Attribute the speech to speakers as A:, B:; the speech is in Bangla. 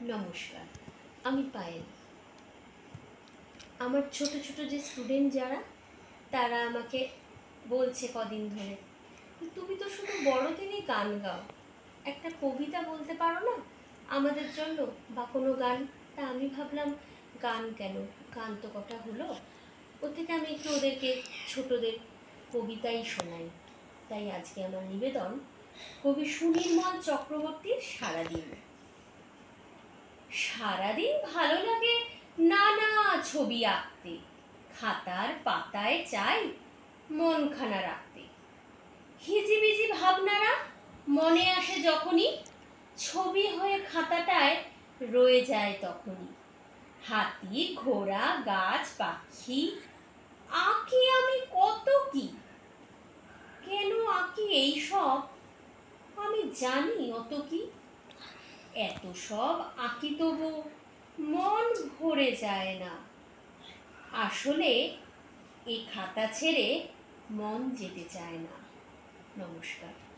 A: নমস্কার, আমি পায়েল। আমার ছোট ছোট যে স্টুডেন্ট যারা, তারা আমাকে বলছে কদিন ধরে, তুমি তো শুধু বড়দিনই গান গাও, একটা কবিতা বলতে পারো না আমাদের জন্য, বা কোনো গান। তা আমি ভাবলাম, গান কেন, গান তো কটা হলো, ওর থেকে আমি একটু ওদেরকে ছোটদের কবিতাই শোনাই। তাই আজকে আমার নিবেদন কবি সুনির্মল চক্রবর্তীর সারাদিন। সারাদিন ভালো লাগে নানা ছবি আঁকতে, খাতার পাতায় চাই মনখানা রাখতে। হিজিবিজি ভাবনারা মনে আসে যখনই, ছবি হয়ে খাতাটায় রয়ে যায় তখনই। হাতি, ঘোড়া, গাছ, পাখি আঁকি আমি কত কি। কেন আঁকি এইসব আমি জানি অত কি। এত সব আঁকি তবু মন ভরে যায় না। আসলে এই খাতা ছেড়ে মন যেতে চায় না। নমস্কার।